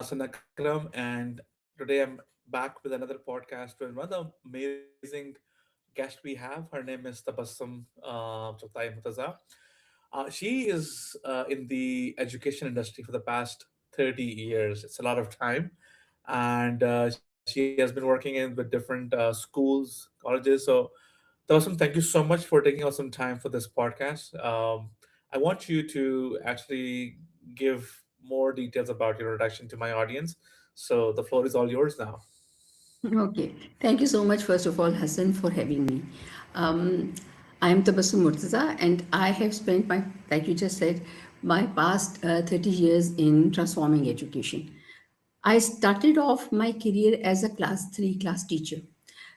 Hasan Akram, and today I'm back with another podcast with another amazing guest we have. Her name is Tabassum Chotai Murtaza. She is in the education industry for the past 30 years. It's a lot of time. And she has been working with different schools, colleges. So, Tabassum, thank you so much for taking out some time for this podcast. I want you to actually give more details about your introduction to my audience. So the floor is all yours now. Okay. Thank you so much, first of all, Hassan, for having me. Um, I am Tabassum Murtaza, and I have spent like you just said, my past 30 years in transforming education. I started off my career as a class 3 class teacher.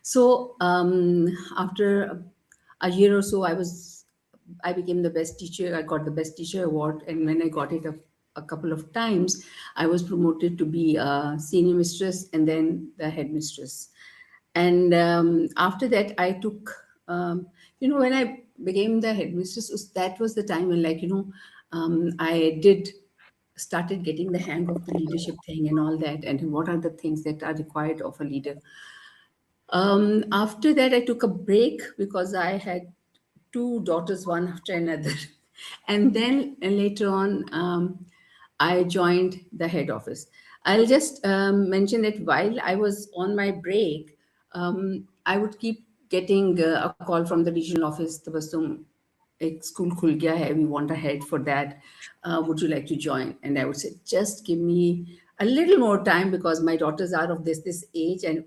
So after a year or so, I became the best teacher. I got the best teacher award, and when I got it a couple of times, I was promoted to be a senior mistress and then the headmistress. And after that, I took, when I became the headmistress, that was the time when, I did started getting the hang of the leadership thing and all that, and what are the things that are required of a leader. After that, I took a break because I had two daughters, one after another. And then later on, I joined the head office. I'll just mention that while I was on my break, I would keep getting a call from the regional office. Tabassum, एक school खुल गया है, we want a head for that. Would you like to join? And I would say, just give me a little more time because my daughters are of this age and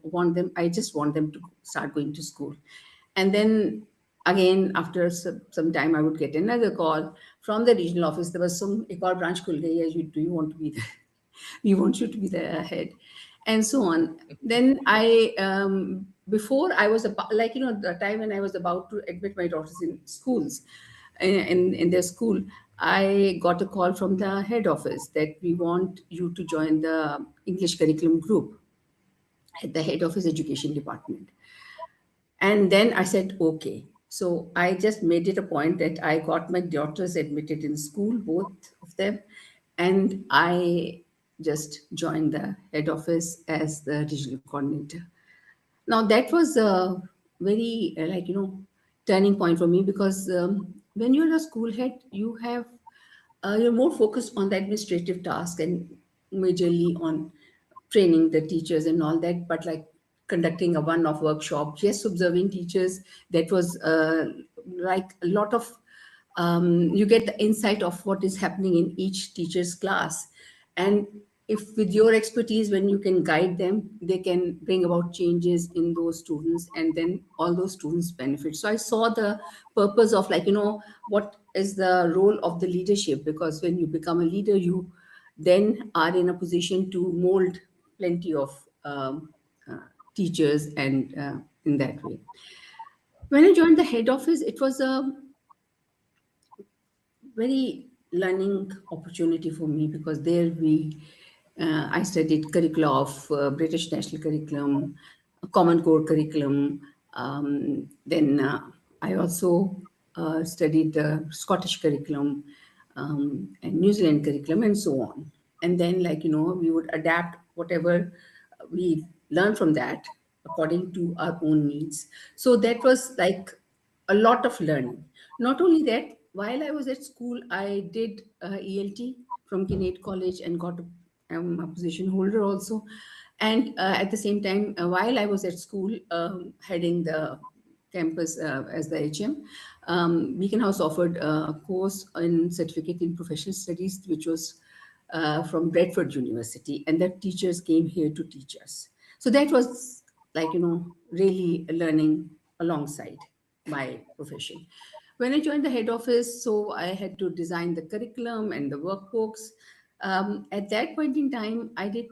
I just want them to start going to school. And then again, after some time, I would get another call from the regional office. There was some एक और branch खुल गई है. Do you want to be the we want you to be the head, and so on. Then before I was about, the time when I was about to admit my daughters in schools, in their school, I got a call from the head office that we want you to join the English curriculum group at the head office education department. And then I said, okay. So I just made it a point that I got my daughters admitted in school, both of them, and I just joined the head office as the regional coordinator. Now that was a very turning point for me because when you're a school head, you're more focused on the administrative task and majorly on training the teachers and all that, but like conducting a one-off workshop, just observing teachers, that was like a lot of you get the insight of what is happening in each teacher's class. And if with your expertise, when you can guide them, they can bring about changes in those students, and then all those students benefit. So I saw the purpose of what is the role of the leadership, because when you become a leader, you then are in a position to mold plenty of uh, teachers, and in that way. When I joined the head office, it was a very learning opportunity for me because there I studied curricula of British National Curriculum, Common Core Curriculum. Then I also studied the Scottish curriculum, and New Zealand curriculum, and so on. And then, we would adapt whatever we learn from that according to our own needs. So that was like a lot of learning. Not only that, while I was at school, I did ELT from Kinnaird College and got a position holder also. And at the same time, while I was at school, heading the campus as the HM, Beacon House offered a course in certificate in professional studies, which was from Bradford University, and the teachers came here to teach us. So that was really learning alongside my profession. When I joined the head office, so I had to design the curriculum and the workbooks. At that point in time, I did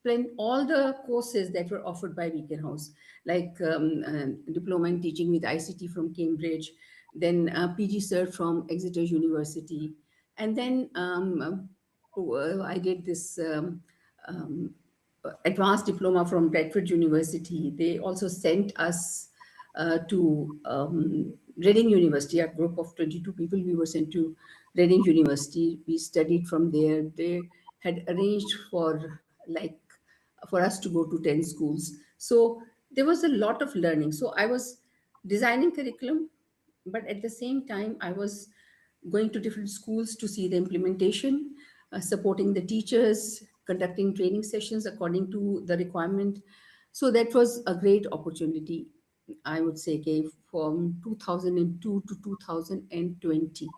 plan all the courses that were offered by Beacon House, like diploma in teaching with ICT from Cambridge, then PG Cert from Exeter University, and then I did this advanced diploma from Bradford University. They also sent us to Reading University, a group of 22 people. We were sent to Reading University. We studied from there. had arranged for like for us to go to 10 schools. So there was a lot of learning. So I was designing curriculum, but at the same time I was going to different schools to see the implementation, supporting the teachers, conducting training sessions according to the requirement. So that was a great opportunity, I would say, gave from 2002 to 2020.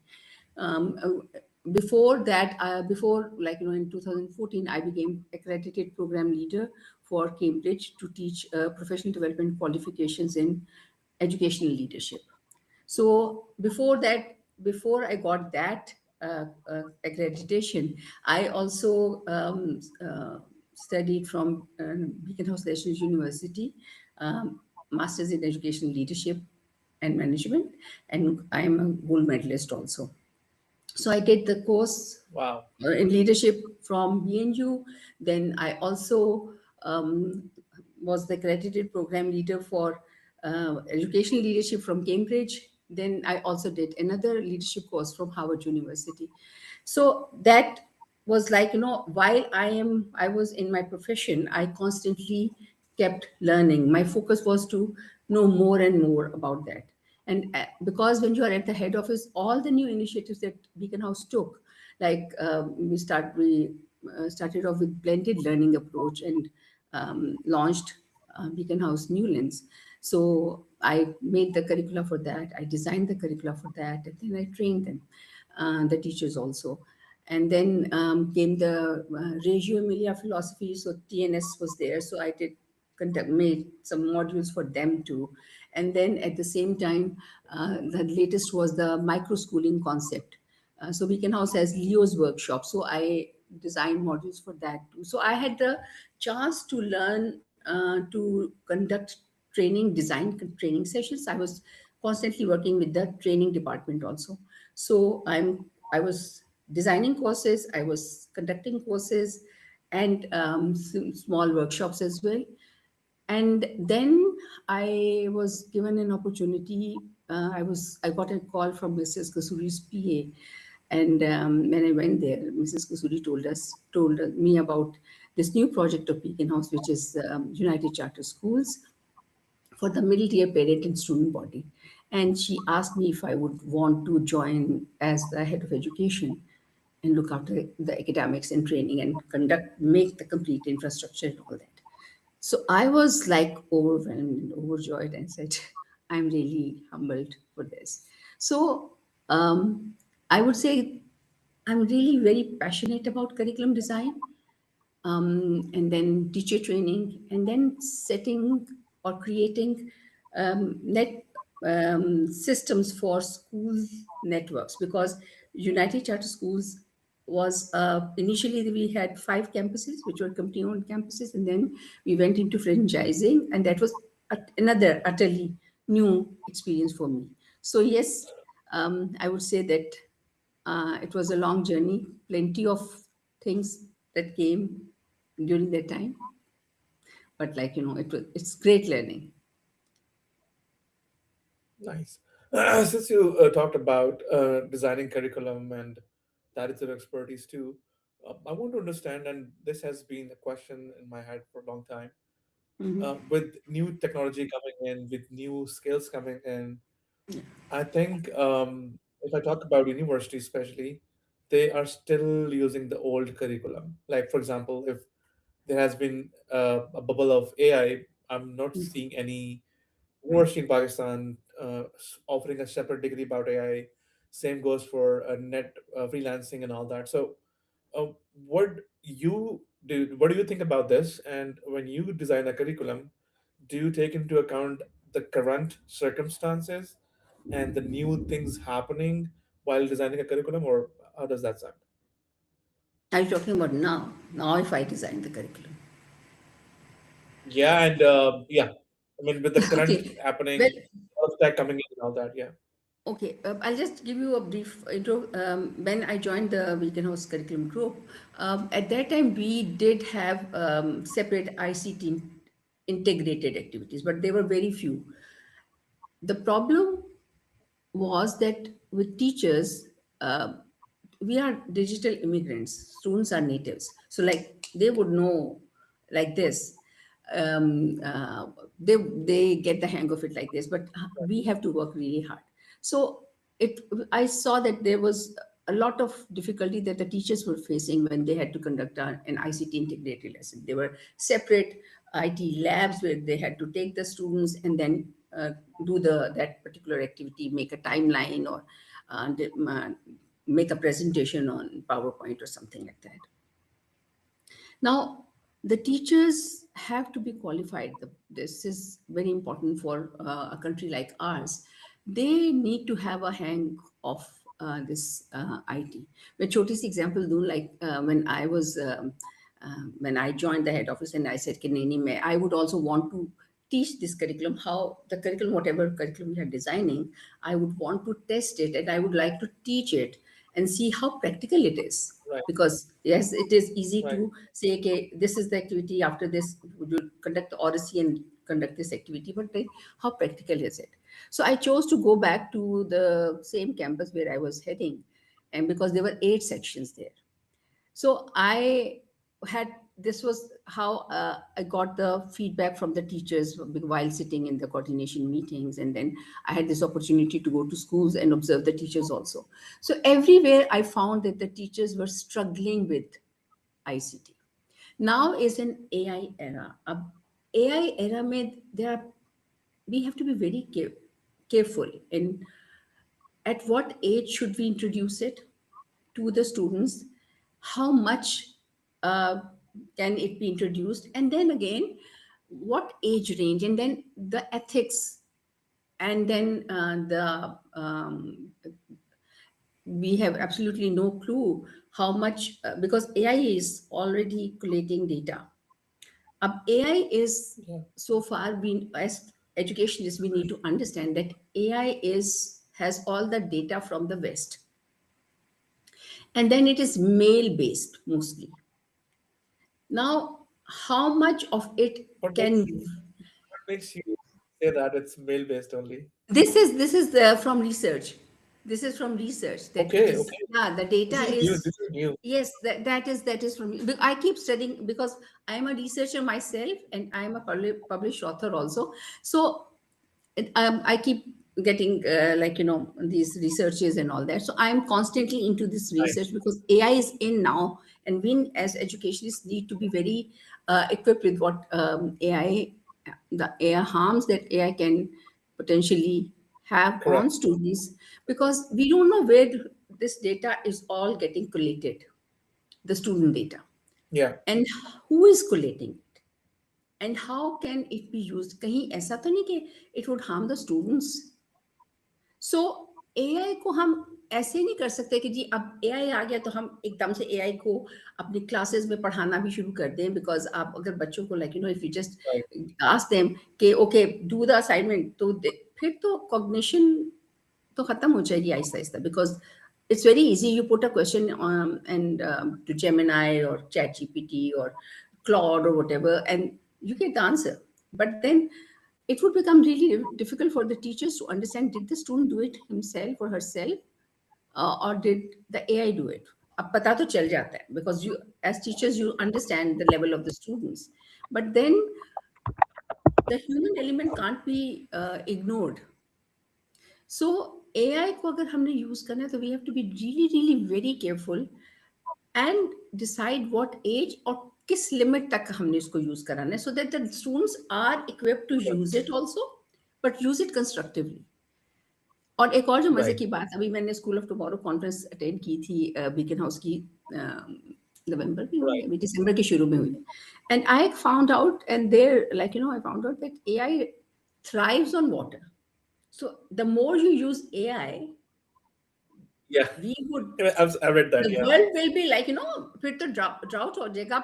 Before that, before like in 2014, I became accredited program leader for Cambridge to teach professional development qualifications in educational leadership. So before that, before I got that accreditation, I also studied from Beacon House National University, Masters in Educational Leadership and Management, and I am a gold medalist also. So I did the course Wow. in leadership from BNU. Then I also was the accredited program leader for educational leadership from Cambridge. Then I also did another leadership course from Harvard University. So that was like, while I was in my profession, I constantly kept learning. My focus was to know more and more about that. And because when you are at the head office, all the new initiatives that Beacon House took, like we started off with blended learning approach and launched Beacon House Newlands. So I made the curricula for that. I designed the curricula for that, and then I trained them, the teachers also. And then came the Reggio Emilia philosophy. So TNS was there. So I did made some modules for them too. And then at the same time, the latest was the micro schooling concept. So Beacon House has Leo's workshop. So I designed modules for that too. So I had the chance to learn to conduct training sessions. I was constantly working with the training department also. So I was designing courses, I was conducting courses, and some small workshops as well. And then I was given an opportunity. I got a call from Mrs. Kasuri's PA, and when I went there, Mrs. Kasuri told me about this new project of Beacon House, which is United Charter Schools for the middle tier parent and student body. And she asked me if I would want to join as the head of education and look after the academics and training and make the complete infrastructure and all that. So I was like overwhelmed and overjoyed and said, I'm really humbled for this. So I would say I'm really very passionate about curriculum design, and then teacher training, and then setting or creating net systems for school networks, because United Charter Schools was initially we had 5 campuses which were company owned campuses, and then we went into franchising, and that was another utterly new experience for me. So yes, I would say that it was a long journey, plenty of things that came during that time, but it's great learning. Nice. Since you talked about designing curriculum and that is your expertise too, I want to understand, and this has been a question in my head for a long time. Mhm. With new technology coming in, with new skills coming in, I think if I talk about universities, especially, they are still using the old curriculum. Like, for example, if there has been a bubble of AI, I'm not seeing any university in Pakistan offering a separate degree about AI. Same goes for net freelancing and all that. So, uh, what what do you think about this? And when you design a curriculum, do you take into account the current circumstances and the new things happening while designing a curriculum, or how does that sound? Are you talking about now? Now, if I design the curriculum. Yeah, and yeah, I mean with the current Okay. Well, happening, all of tech coming in and all that. Yeah. okay. I'll just give you a brief intro. When I joined the Beacon House curriculum group, at that time we did have separate ICT integrated activities, but they were very few. The problem was that with teachers, uh, we are digital immigrants. Students are natives, so like they would know like this. They get the hang of it like this, but we have to work really hard. So it I saw that there was a lot of difficulty that the teachers were facing when they had to conduct an ICT integrated lesson. There were separate IT labs where they had to take the students and then do the that particular activity, make a timeline, or uh, de- uh, make a presentation on PowerPoint or something like that. Now, the teachers have to be qualified. This is very important for a country like ours. They need to have a hang of this IT. मैं छोटी सी example दूँ, like when I joined the head office and I said कि नहीं मैं I would also want to teach this curriculum, how the curriculum, whatever curriculum we are designing, I would want to test it and I would like to teach it and see how practical it is. Right. Because yes, it is easy Right. to say, okay, this is the activity, after this would you conduct the odyssey and conduct this activity, but like, how practical is it? So I chose to go back to the same campus where I was heading, and because there were 8 sections there, so I had this was how I got the feedback from the teachers while sitting in the coordination meetings, and then I had this opportunity to go to schools and observe the teachers also. So everywhere I found that the teachers were struggling with ICT. Now is an AI era. AI era mein there are, we have to be very careful in at what age should we introduce it to the students, how much uh, can it be introduced, and then again what age range, and then the ethics, and then we have absolutely no clue how much because AI is already collating data. AI is Yeah. so far been, as educationists we need to understand that AI is has all the data from the West, and then it is male based mostly. Now, how much of it What makes can you what makes you say that it's male based only? this is from research. This is from research that it Okay, is, okay. yeah, the This data is new. is, This is new. yes, that is from, I keep studying because I am a researcher myself and I am a published author also. So I keep getting these researches and all that. So I am constantly into this research Nice. because AI is in now, and we as educationists need to be very equipped with what the AI harms that AI can potentially have on Correct. students, because we don't know where this data is all getting collated, the student data, Yeah. and who is collating it and how can it be used. कहीं ऐसा तो नहीं कि it would harm the students. So AI को हम ऐसे नहीं कर सकते कि जी अब एआई आ गया तो हम एकदम से एआई को अपनी क्लासेस में पढ़ाना भी शुरू कर दें, बिकॉज आप अगर बच्चों को like if you just Right. Ask them कि ओके डू द असाइनमेंट, तो फिर तो कॉग्निशन तो खत्म हो जाएगी Aahista Aahista, because it's very easy. You put a question and to Gemini or ChatGPT or Claude or whatever, and you get the answer. But then it would become really difficult for the teachers to understand, did the student do it himself or herself, or did the AI do it. अब पता तो चल जाता है because you as teachers you understand the level of the students, but then the human element can't be ignored. So AI को अगर हमने use करना है तो we have to be really really very careful and decide what age or किस limit तक हमने इसको यूज कराना है, so that the students are equipped to use Correct. it also, but use it constructively. और एक और जो मजे Right. की बात, अभी मैंने school of tomorrow conference attend की थी बीकन हाउस की, नवंबर में हुई, Right. अभी दिसंबर के शुरू में हुई, and I found out and there like I found out that AI thrives on water. So the more you use AI, Yeah. we would I read that. the Yeah. world will be like फिर तो drought हो जाएगा,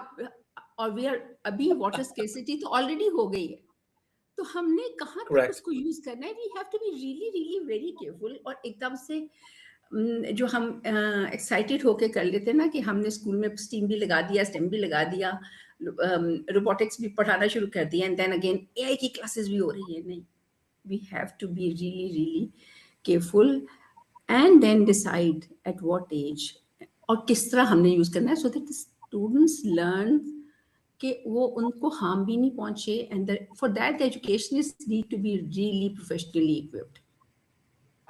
और we are अभी water scarcity तो already हो गई है, तो हमने कहाँ तक Correct. उसको यूज करना है. We have to be really really very careful. और एकदम से जो हम एक्साइटेड होके कर लेते हैं ना कि हमने स्कूल में स्टीम भी लगा दिया, स्टेम भी लगा दिया, रोबोटिक्स भी पढ़ाना शुरू कर दिया, एंड देन अगेन एआई की क्लासेस भी हो रही है. नहीं, we have to be really really careful and then decide at what age और किस तरह हमने यूज करना है, so that the students learn कि वो उनको harm भी नहीं पहुंचे, and for that the educationists need to be really professionally equipped.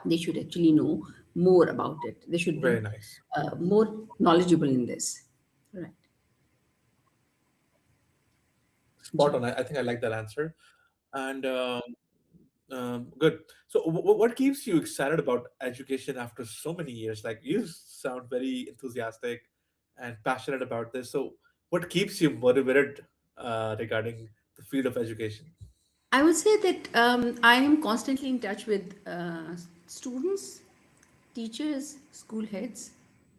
They should actually know more about it. They should be Very nice. more knowledgeable in this. Right. Spot on. I think I like that answer. And good. So, what keeps you excited about education after so many years? Like, you sound very enthusiastic and passionate about this. So, what keeps you motivated regarding the field of education? I would say that I am constantly in touch with students, teachers, school heads,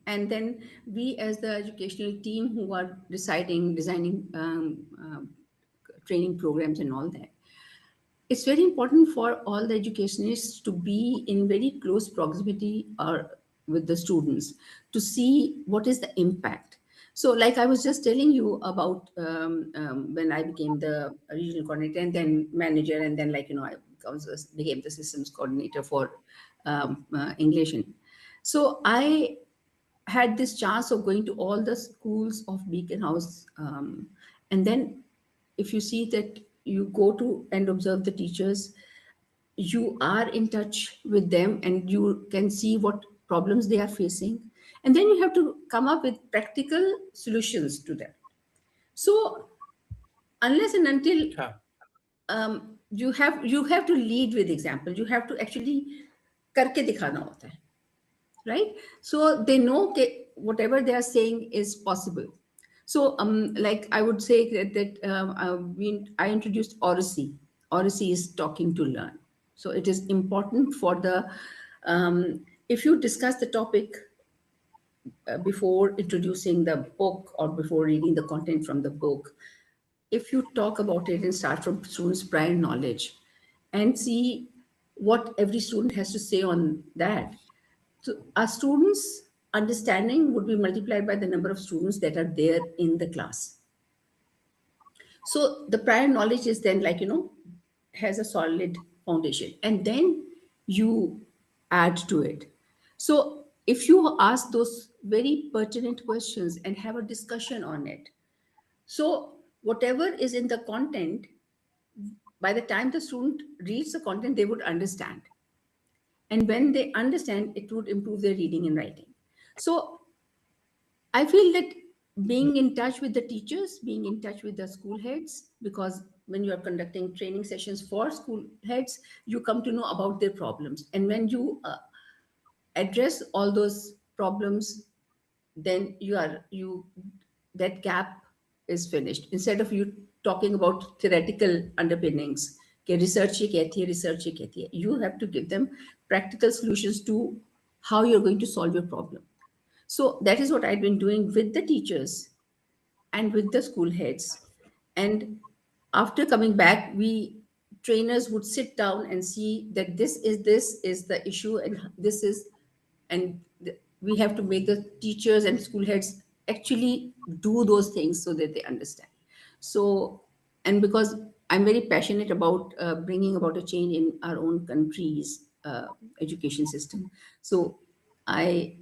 and then we as the educational team who are designing training programs and all that. It's very important for all the educationists to be in very close proximity or with the students to see what is the impact. So like I was just telling you about when I became the regional coordinator and then manager, and then became the systems coordinator for English. So I had this chance of going to all the schools of Beacon House, and then if you see that you go to and observe the teachers, you are in touch with them and you can see what problems they are facing, and then you have to come up with practical solutions to them. So unless and until Yeah. you have to lead with example, you have to actually करके दिखाना होता है, right? So they know whatever they are saying is possible. So like I would say that I introduced oracy. Oracy is talking to learn. So it is important for the if you discuss the topic before introducing the book or before reading the content from the book, if you talk about it and start from students' prior knowledge and see what every student has to say on that, so our students' understanding would be multiplied by the number of students that are there in the class. So the prior knowledge is then has a solid foundation, and then you add to it. So if you ask those very pertinent questions and have a discussion on it, so whatever is in the content, by the time the student reads the content, they would understand. And when they understand, it would improve their reading and writing. So I feel that being in touch with the teachers, being in touch with the school heads, because when you are conducting training sessions for school heads, you come to know about their problems. And when you address all those problems, then you that gap is finished. Instead of you talking about theoretical underpinnings, कि research ये कहती है, research ये कहती है, you have to give them practical solutions to how you're going to solve your problem. So that is what I've been doing with the teachers and with the school heads. And after coming back, we trainers would sit down and see that this is the issue, and this is, and we have to make the teachers and school heads actually do those things so that they understand. So, and because I'm very passionate about bringing about a change in our own country's education system, so I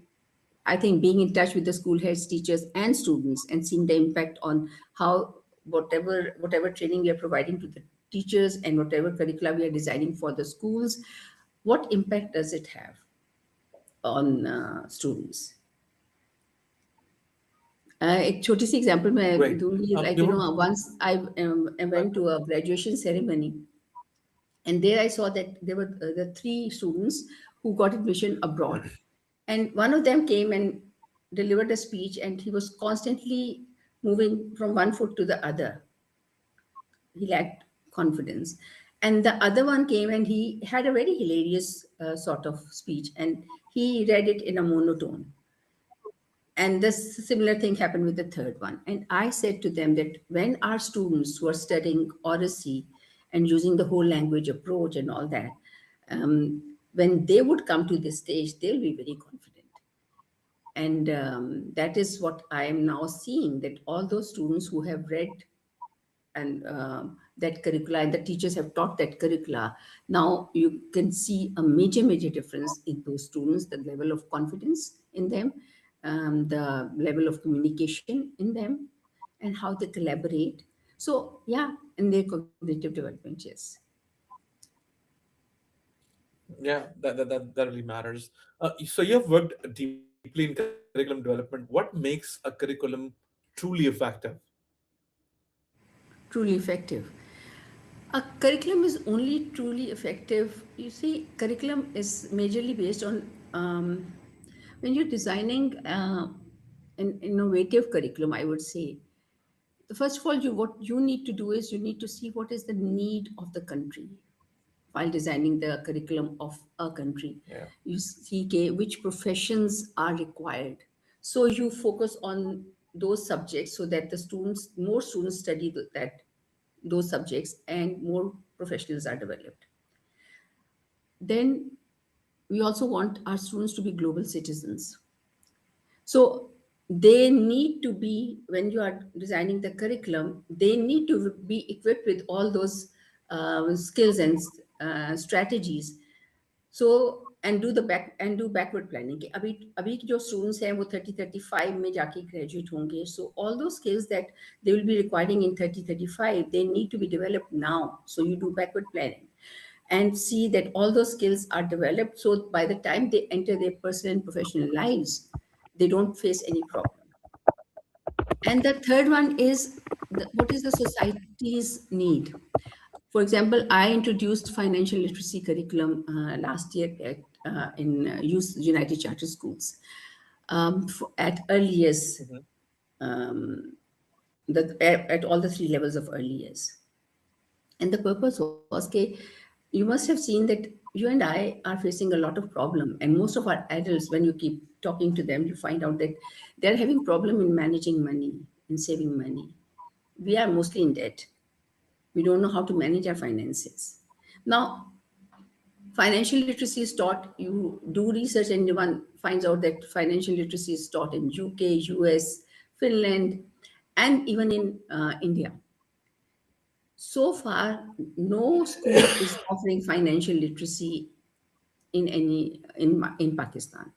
I think being in touch with the school heads, teachers, and students, and seeing the impact on how whatever training we are providing to the teachers and whatever curricula we are designing for the schools, what impact does it have on students? एक छोटी सी example मैं Great. दूंगी, like You would, once I went to a graduation ceremony, and there I saw that there were the three students who got admission abroad, and one of them came and delivered a speech, and he was constantly moving from one foot to the other. He lacked confidence. And the other one came and he had a very hilarious sort of speech, and he read it in a monotone. And this similar thing happened with the third one. And I said to them that when our students who are studying oracy and using the whole language approach and all that, when they would come to this stage, they'll be very confident. And that is what I am now seeing, that all those students who have read and that curricula, and the teachers have taught that curricula, now you can see a major difference in those students, the level of confidence in them, the level of communication in them, and how they collaborate. So, yeah, and their cognitive development, yes. Yeah, that really matters. So you have worked deeply in curriculum development. What makes a curriculum truly effective? Truly effective. A curriculum is only truly effective. You see, curriculum is majorly based on when you're designing an innovative curriculum, I would say. First of all, what you need to do is you need to see what is the need of the country while designing the curriculum of a country. Yeah. You see which professions are required. So you focus on those subjects so that more students study that those subjects and more professionals are developed. Then we also want our students to be global citizens. So they need to be, when you are designing the curriculum, they need to be equipped with all those skills and strategies. So and do backward planning कि अभी के जो students हैं वो 30-35 में जाके graduate होंगे. So all those skills that they will be requiring in 30-35, they need to be developed now. So you do backward planning and see that all those skills are developed, so by the time they enter their personal and professional lives, they don't face any problem. And the third one is what is the society's need. For example, I introduced financial literacy curriculum last year in United Charter Schools at early years, Mhm. um, at all the three levels of early years. And the purpose was that you must have seen that you and I are facing a lot of problem, and most of our adults, when you keep talking to them, you find out that they're having problem in managing money, in saving money. We are mostly in debt. We don't know how to manage our finances. Now, financial literacy is taught. You do research, and one finds out that financial literacy is taught in UK, US, Finland, and even in India. So far, no school is offering financial literacy in Pakistan.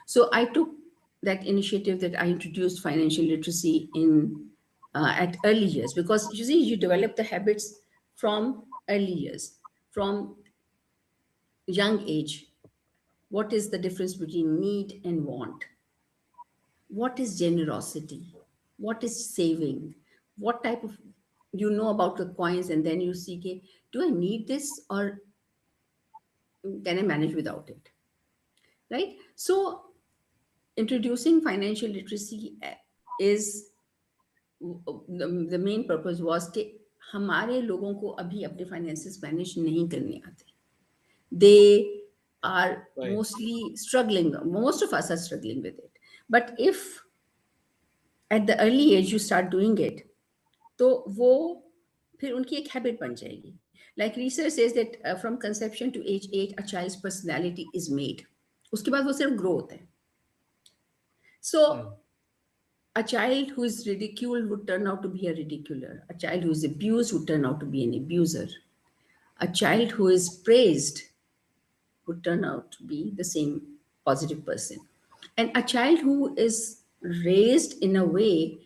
So I took that initiative that I introduced financial literacy in at early years, because you see you develop the habits from early years, from young age. What is the difference between need and want? What is generosity? What is saving? What type of, you know about the coins, and then you see, okay, do I need this or can I manage without it? Right? So introducing financial literacy is the main purpose was कि हमारे लोगों को अभी अपने finances manage नहीं करने आते. They are Right. mostly struggling. Most of us are struggling with it. But if at the early age you start doing it, तो वो फिर उनकी एक हैबिट बन जाएगी. Like research says that from conception to age 8, a child's personality is made. उसके बाद वो सिर्फ ग्रो होता है. Hmm. So a child who is ridiculed would turn out to be a ridiculer. A child who is abused would turn out to be an abuser. A child who is praised would turn out to be the same positive person. And a child who is raised in a way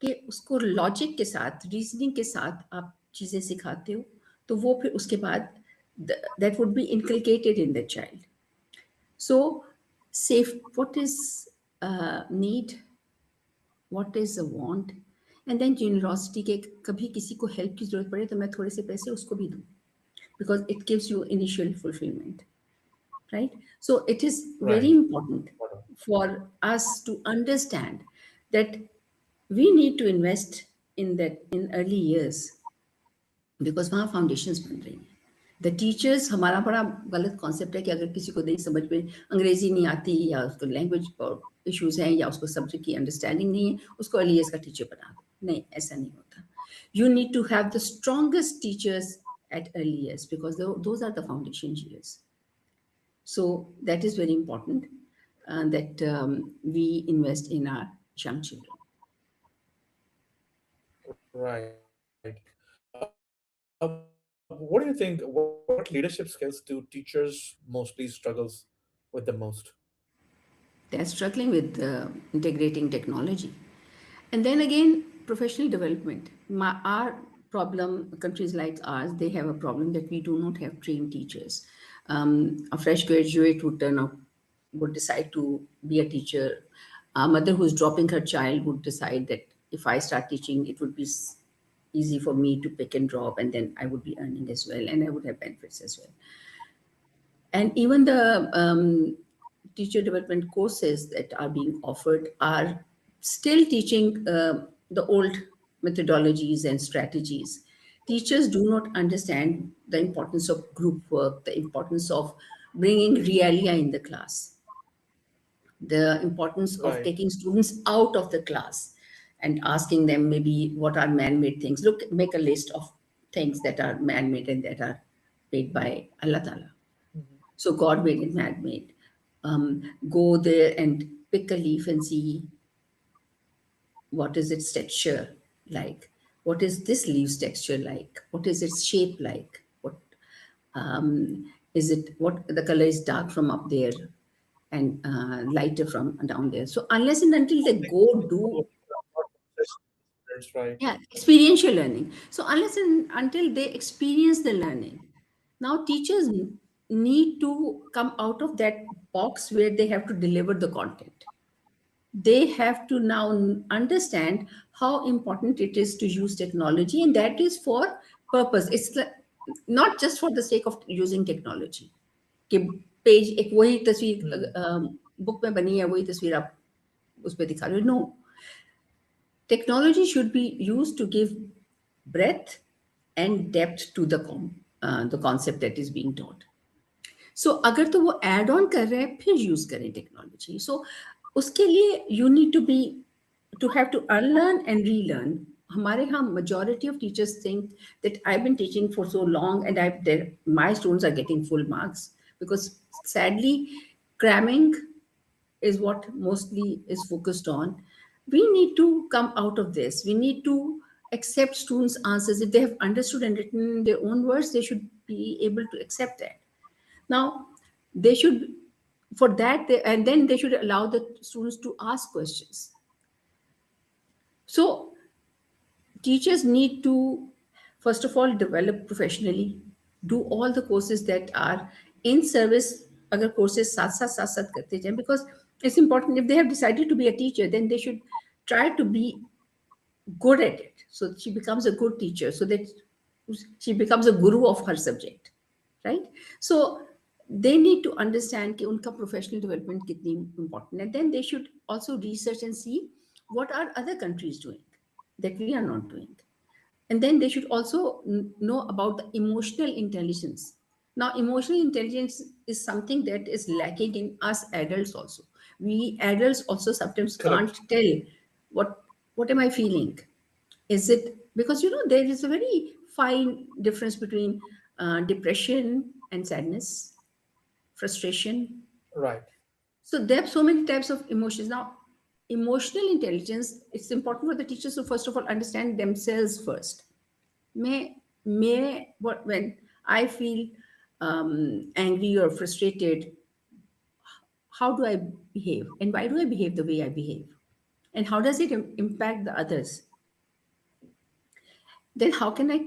कि उसको logic के साथ, reasoning के साथ आप चीज़ें सिखाते हो, तो वो फिर उसके बाद that would be inculcated in the child. So, safe, what is need, what is a want, and then generosity के कभी किसी को help की ज़रूरत पड़े तो मैं थोड़े से पैसे उसको भी दूँ, because it gives you initial fulfillment, right? So it is very Right. important for us to understand that we need to invest in that in early years, because वहाँ फाउंडेशंस बन रही हैं. द टीचर्स, हमारा बड़ा गलत concept है कि अगर किसी को नहीं समझ में, अंग्रेजी नहीं आती या उसको लैंग्वेज इश्यूज हैं या उसको सब्जेक्ट की अंडरस्टैंडिंग नहीं है, उसको अर्ली एज का टीचर बना दो. नहीं, ऐसा नहीं होता. You need to have the strongest teachers at early years, because those are the foundation years. So that is very important, that we invest in our young children. Right. What do you think? What leadership skills do teachers mostly struggles with the most? They're struggling with integrating technology. And then again, professional development. Our problem, countries like ours, they have a problem that we do not have trained teachers. A fresh graduate would turn up, would decide to be a teacher. A mother who's dropping her child would decide that if I start teaching, it would be easy for me to pick and drop, and then I would be earning as well, and I would have benefits as well. And even the teacher development courses that are being offered are still teaching the old methodologies and strategies. Teachers do not understand the importance of group work, the importance of bringing realia in the class, the importance of Right. taking students out of the class and asking them maybe what are man-made things. Look, make a list of things that are man-made and that are made by Allah Ta'ala. Mhm. So God made and man made. Go there and pick a leaf and see what is its texture like. What is this leaf's texture like? What is its shape like? What is it? What the color is dark from up there and lighter from down there. So unless and until they go do, That's right. yeah, experiential learning. So unless and until they experience the learning, now teachers need to come out of that box where they have to deliver the content. They have to now understand how important it is to use technology, and that is for purpose. It's not just for the sake of using technology. कि page एक वही Hmm. तस्वीर book में बनी है, वही तस्वीर आप उस पर दिखा रहे हो. No, technology should be used to give breadth and depth to the concept that is being taught. सो अगर तो वो एड ऑन कर रहे हैं फिर यूज करें टेक्नोलॉजी. सो उसके लिए you need to have to unlearn and relearn. हमारे यहाँ majority of teachers think that I've been teaching for so long and my students are getting full marks, because sadly cramming is what mostly is focused on. We need to come out of this. We need to accept students' answers. If they have understood and written in their own words, they should be able to accept that. Now, they should, for that, and then they should allow the students to ask questions. So, teachers need to, first of all, develop professionally, do all the courses that are in service. Agar courses साथ करते जाएं, because it's important. If they have decided to be a teacher, then they should try to be good at it. So she becomes a good teacher, so that she becomes a guru of her subject, right? So they need to understand कि उनका professional development कितनी important, and then they should also research and see what are other countries doing that we are not doing. And then they should also know about the emotional intelligence. Now, emotional intelligence is something that is lacking in us adults also. We adults also sometimes can't Correct. tell what what am I feeling. Is it because there is a very fine difference between depression and sadness, frustration. Right. So there are so many types of emotions. Now, emotional intelligence, it's important for the teachers to first of all understand themselves first. When I feel angry or frustrated, how do I behave, and why do I behave the way I behave, and how does it impact the others? Then how can I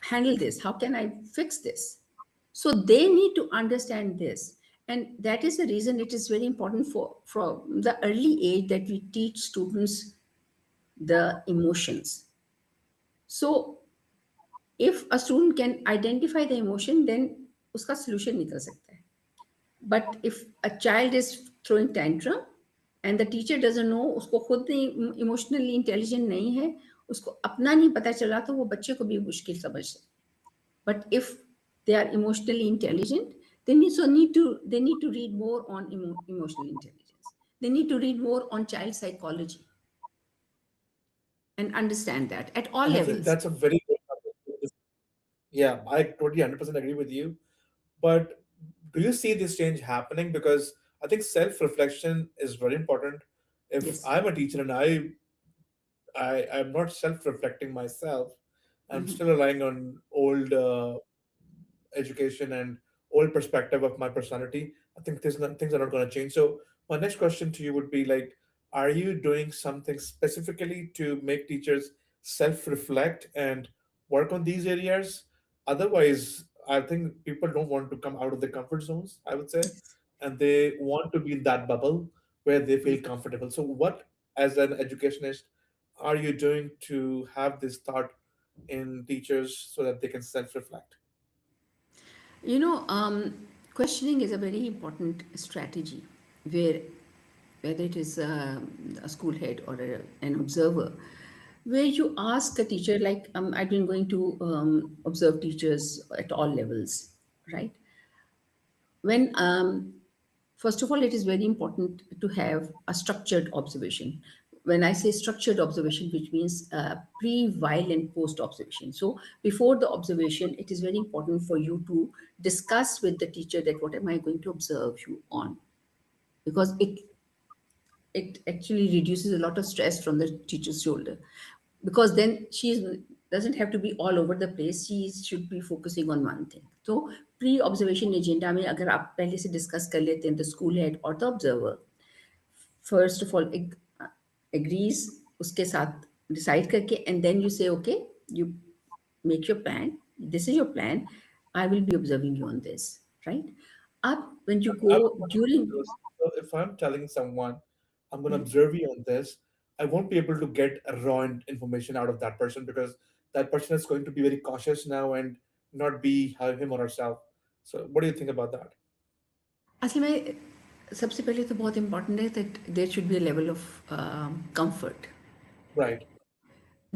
handle this? How can I fix this? So they need to understand this. And that is the reason it is very important for from the early age that we teach students the emotions. So if a student can identify the emotion, then uska solution nikal sakta hai. But if a child is throwing tantrum and the teacher doesn't know, उसको खुद emotionally intelligent नहीं है, उसको अपना नहीं पता चला, तो वो बच्चे को भी मुश्किल समझ. But if they are emotionally intelligent, they need to read more on emotional intelligence. They need to read more on child psychology and understand that at all And I think levels. that's a very good topic. Yeah, I totally 100% agree with you. But do you see this change happening? Because I think self-reflection is very important. If Yes. I'm a teacher and I'm not self-reflecting myself, I'm Mhm. still relying on old education and old perspective of my personality, I think things are not going to change. So My next question to you would be like, are you doing something specifically to make teachers self-reflect and work on these areas? Otherwise, I think people don't want to come out of their comfort zones, I would say, Yes. and they want to be in that bubble where they feel Yes. comfortable. So, what, as an educationist, are you doing to have this thought in teachers so that they can self-reflect? You know, questioning is a very important strategy where whether it is a school head or an observer, where you ask a teacher, like I've been going to observe teachers at all levels, right? When first of all, it is very important to have a structured observation. When I say structured observation, which means pre, while, and post observation. So before the observation, it is very important for you to discuss with the teacher that what am I going to observe you on, because it actually reduces a lot of stress from the teacher's shoulder, because then she doesn't have to be all over the place. She should be focusing on one thing. So pre observation agenda में अगर आप पहले से discuss कर लेते हैं the school head और the observer first of all agrees उसके साथ डिसाइड करके एंड देन यू से okay you make your plan. This is your plan. I will be observing you on this, right? Up when you go I would want to during. do this. So if I'm telling someone, I'm going to Hmm. observe you on this, I won't be able to get a information out of that person because that person is going to be very cautious now and not be him or herself. So what do you think about that? असल में सबसे पहले तो बहुत important है that there should be a level of comfort, Right,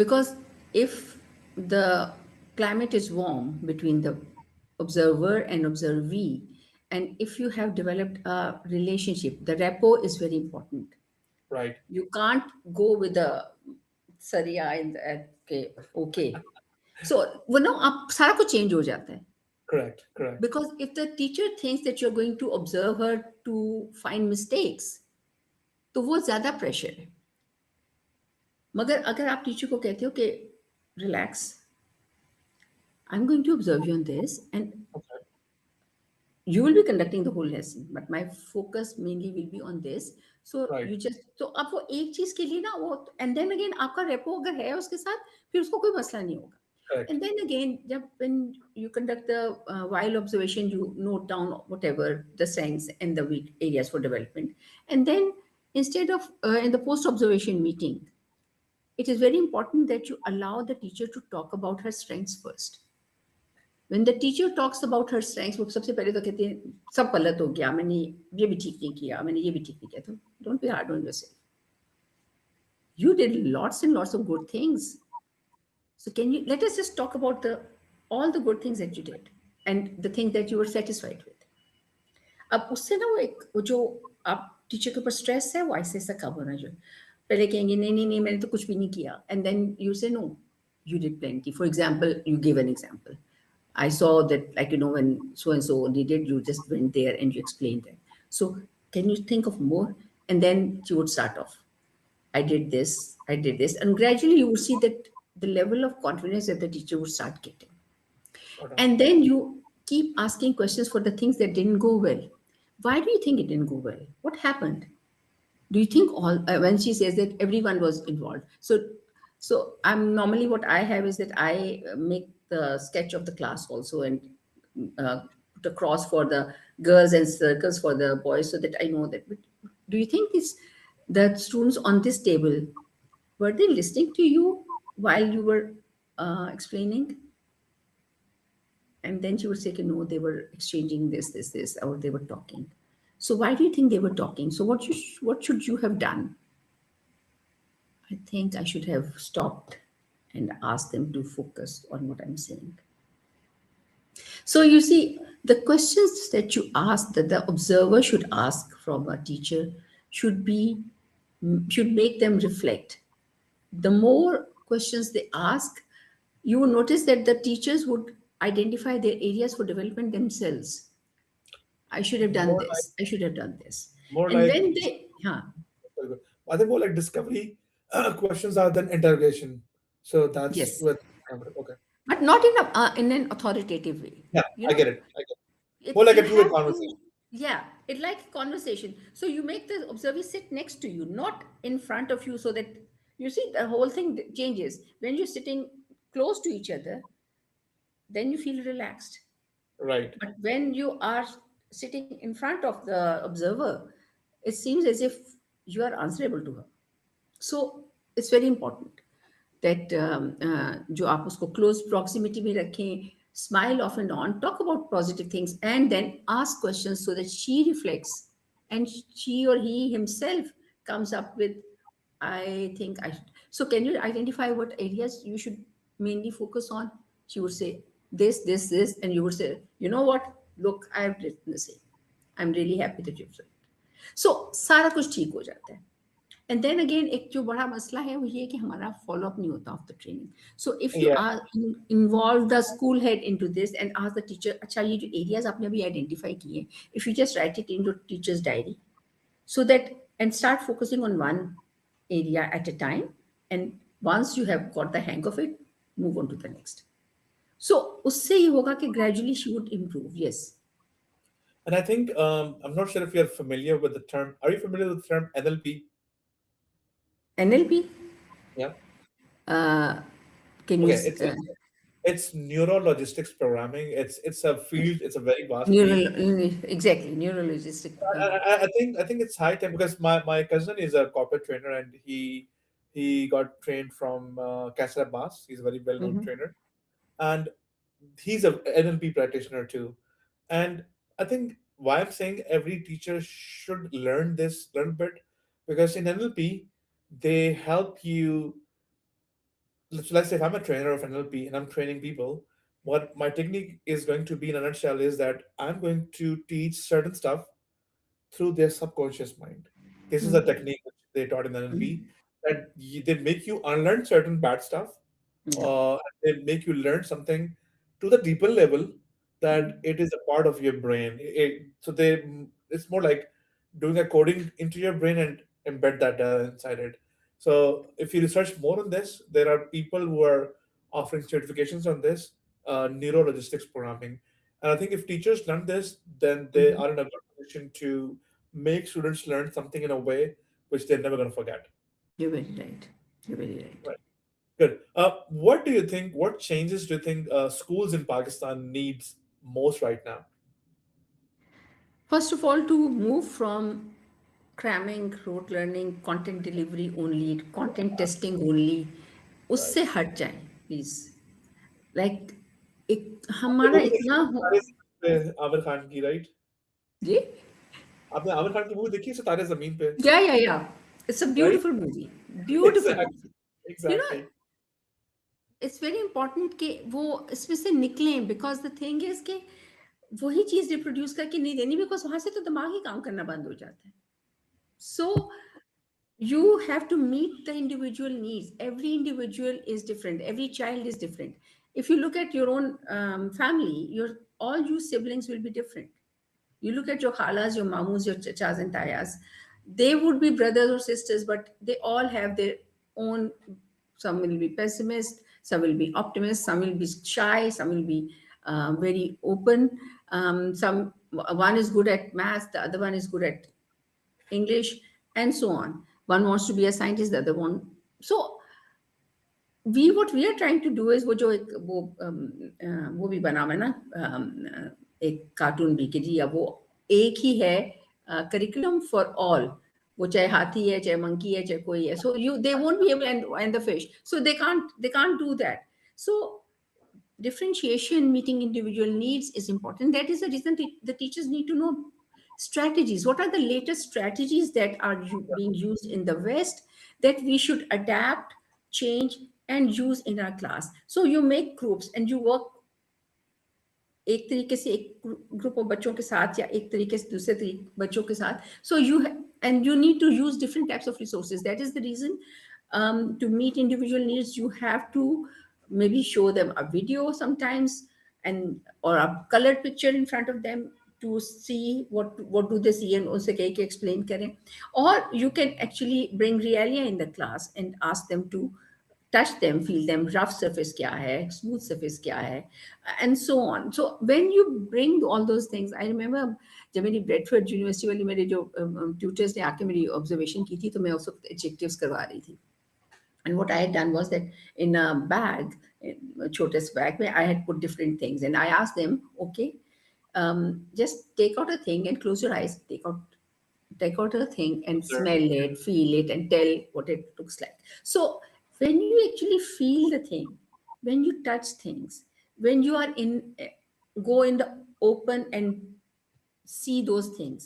because if the climate is warm between the observer and observee, and if you have developed a relationship, the rapport is very important. right, You can't go with the सरिया in the okay, okay. So वो ना आप सारा कुछ change हो जाता है, correct, correct. because if the teacher thinks that you're going to observe her to find mistakes, तो वो ज़्यादा प्रेशर है. मगर अगर आप टीचर को कहते हो कि relax, I am going to observe you on this and Okay, you will be conducting the whole lesson, but my focus mainly will be on this. So right, you just तो अब वो एक चीज के लिए ना वो, एंड देन अगेन आपका रेपो अगर है उसके साथ, फिर उसको कोई मसला नहीं होगा. correct. And then again, when you conduct the while observation, you note down whatever the strengths and the weak areas for development. And then instead of in the post observation meeting, it is very important that you allow the teacher to talk about her strengths first. When the teacher talks about her strengths, वो सबसे पहले तो कहते हैं सब गलत हो गया, मैंने ये भी ठीक नहीं किया, मैंने ये भी ठीक नहीं किया. तो don't be hard on yourself. You did lots and lots of good things. So can you let us just talk about the all the good things that you did and the things that you were satisfied with. अब उससे ना वो जो आप teacher के ऊपर stress है वो ऐसे ऐसा कम होना चाहिए. पहले कहेंगे नहीं नहीं नहीं मैंने तो कुछ भी नहीं किया, एंड देन यू से no you did plenty. For example, you give an example. I saw that, like, when so and so did it, you just went there and you explained it. So, can you think of more? And then you would start off. I did this, I did this. And gradually you would see that the level of confidence that the teacher would start getting. Spot on. And then you keep asking questions for the things that didn't go well. Why do you think it didn't go well? What happened? Do you think all when she says that everyone was involved? So I'm normally what I have is that I make the sketch of the class also, and put a cross for the girls and circles for the boys, so that I know that. But do you think this the students on this table, were they listening to you while you were explaining? And then she would say, okay, no, they were exchanging this, or they were talking. So why do you think they were talking? So what should you have done? I think I should have stopped and asked them to focus on what I'm saying. So you see, the questions that you ask, that the observer should ask from a teacher, should be should make them reflect. The more questions they ask, you will notice that the teachers would identify their areas for development themselves. I should have done More like, this. I should have done this. more And like, when they, huh, I think more like discovery questions are than interrogation. So that's yes, what, okay. but not in an authoritative way. Yeah, You I know, get it. I get it. More like you a two-way have to, conversation. Yeah, it like conversation. So you make the observer sit next to you, not in front of you, so that you see the whole thing changes. When you're sitting close to each other, then you feel relaxed. Right. But when you are sitting in front of the observer, it seems as if you are answerable to her. So it's very important that जो आप उसको close proximity में रखें, smile off and on, talk about positive things, and then ask questions so that she reflects and she or he himself comes up with, I think I should. So can you identify what areas you should mainly focus on? She would say this, and you would say, you know what? Look, I've written the same. I'm really happy that you've written. So सारा कुछ ठीक हो जाता है. And then again एक जो बड़ा मसला है वो ये कि हमारा फॉलो अप नहीं होता of the training. So if you Yeah. Are involve the school head into this and ask the teacher, अच्छा ये जो एरियाज आपने अभी आइडेंटिफाई किए, if you just write it into teachers diary so that, and start focusing on one area at a time, and once you have got the hang of it, move on to the next. So उससे ये होगा कि gradually she would improve. Yes. And I think I'm not sure if you're familiar with the term. Are you familiar with the term NLP? NLP. Yeah. uh, can you Okay. It's neuro logistics programming. It's a field. It's a very vast field. neural, exactly, neurologistic. I think it's high time because my cousin is a corporate trainer and he got trained from Casa Abbas. He's a very well known Mhm. trainer and he's a NLP practitioner too. And I think why I'm saying every teacher should learn a bit because in NLP they help you. Let's say if I'm a trainer of NLP and I'm training people, what my technique is going to be in a nutshell is that I'm going to teach certain stuff through their subconscious mind. This is a Mhm. technique which they taught in NLP Mhm. that they make you unlearn certain bad stuff. Yeah. They make you learn something to the deeper level that Mhm. it is a part of your brain. It's more like doing a coding into your brain and embed that data inside it. So if you research more on this, there are people who are offering certifications on this neuro logistics programming. And I think if teachers learn this, then they Mhm. are in a good position to make students learn something in a way which they're never going to forget. You're very right. You're very right. Right. Good. What do you think? What changes do you think schools in Pakistan needs most right now? First of all, to move from cramming, rote learning, content delivery only, content testing only, Right. उससे हट जाएं please. Like एक आपने हमारा movie देखी इतना है सितारे ज़मीन पे आमिर खान की राइट? जी. आपने आमिर खान की मूवी देखी है सितारे ज़मीन पे या it's a right? Beautiful movie. Beautiful movie. Exactly you know, exactly it's very important कि वो इसमें से निकलें, बिकॉज द थिंग इज कि वही चीज रिप्रोड्यूस करके नहीं देनी, बिकॉज वहां से तो दिमाग ही काम करना बंद हो जाता है. सो you have to meet the individual needs. Every individual is different, every child is different. If you look at your own family, your all you siblings will be different. You look at your khalas, your mamus, your chachas and tayas, they would be brothers or sisters, but they all have their own. Some will be pessimist, some will be optimist, some will be shy, some will be very open. Some One is good at math, the other one is good at English, and so on. One wants to be a scientist, the other one. So we what we are trying to do is वो जो एक वो भी बना हुआ है ना, एक कार्टून भी कि जी अब वो एक ही है करिकुलम फॉर ऑल. वो चाहे हाथी है, चाहे मंकी है, चाहे कोई है. So you they won't be able, and the fish, so they can't do that. So differentiation, meeting individual needs is important. That is the reason the teachers need to know strategies. What are the latest strategies that are being used in the West that we should adapt, change, and use in our class? So you make groups and you work एक तरीके से एक group of बच्चों के साथ या एक तरीके से दूसरे बच्चों के साथ. So you need to use different types of resources. That is the reason, to meet individual needs, you have to maybe show them a video sometimes, and or a colored picture in front of them to see what do they see, and उनसे कह के explain करें. Or you can actually bring Realia in the class and ask them to touch them, feel them, rough surface kya hai, smooth surface kya hai, and so on. So when you bring all those things, I remember जब मेरी Bradford university वाली मेरे जो tutors ने आके मेरी observation की थी, तो मैं उस वक्त एडजेक्टिव्स करवा रही थी. And what I had done was that in a bag, a छोटे bag, where I had put different things, and I asked them, okay, just take out a thing and close your eyes. Take out a thing and Observe. smell it, feel it, and tell what it looks like. So when you actually feel the thing, when you touch things, when you are in, go in the open and C those things,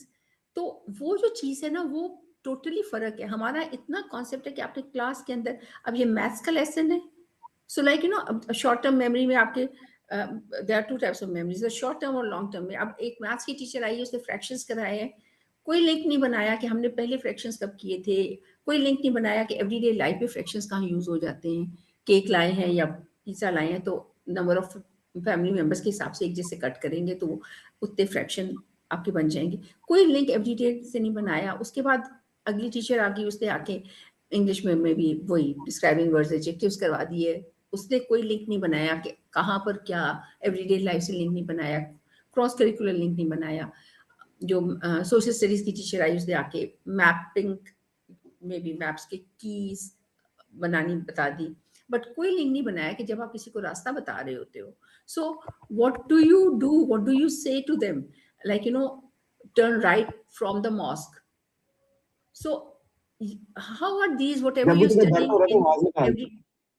तो वो जो चीज़ है ना, वो totally फर्क है. हमारा इतना कॉन्सेप्ट है कि आपने क्लास के अंदर, अब ये मैथ्स का लेसन है, so like short term memory में आपके there are two types of memories, short term और लॉन्ग टर्म में. अब एक मैथ्स की टीचर आई है, उसने फ्रैक्शंस कराए हैं, कोई लिंक नहीं बनाया कि हमने पहले फ्रैक्शंस कब किए थे, कोई लिंक नहीं बनाया कि एवरीडे लाइफ में फ्रैक्शंस कहाँ यूज हो जाते हैं. केक लाए हैं या पिज्ज़ा लाए हैं, तो नंबर ऑफ फैमिली मेम्बर्स के हिसाब से एक जैसे कट करेंगे, तो उतने फ्रैक्शन आपके बन जाएंगे. कोई लिंक एवरीडे से नहीं बनाया. उसके बाद अगली टीचर आ गई, उसने आके इंग्लिश में भी वही डिस्क्राइबिंग वर्ड्स एडजेक्टिव्स करवा दिए. उसने कोई लिंक नहीं बनाया कि कहाँ पर क्या, एवरीडे लाइफ से लिंक नहीं बनाया, क्रॉस करिकुलर लिंक नहीं बनाया. जो सोशल स्टडीज की टीचर आई, उसने आके मैपिंग में भी मैप्स के कीज बनानी बता दी, बट कोई लिंक नहीं बनाया कि जब आप किसी को रास्ता बता रहे होते हो, so what do you do, what do you say to them, like turn right from the mosque. So how are these, whatever जब भी you're तुम्हें दर्द studying हो रहा है तो in आवाज निकाल.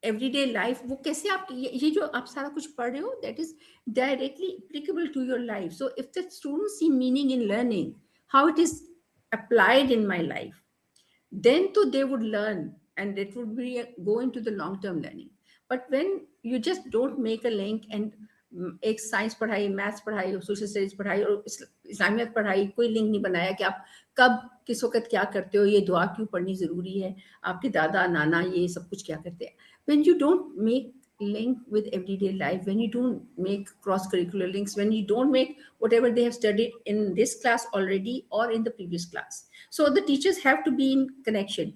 everyday life, वो कैसे आप ये जो आप सारा कुछ पढ़ रहे हो, that is directly applicable to your life. So if the students see meaning in learning, how it is applied in my life, then too they would learn, and it would be go into the long term learning. But when you just don't make a link and एक science पढ़ाई, maths पढ़ाई, social studies पढ़ाई और इस्लामियत पढ़ाई, कोई link नहीं बनाया कि आप कब किस वक्त क्या करते हो, ये दुआ क्यों पढ़नी ज़रूरी है, आपके दादा नाना ये सब कुछ क्या करते हैं. when you don't make link with everyday life, when you don't make cross curricular links, when you don't make whatever they have studied in this class already or in the previous class, so the teachers have to be in connection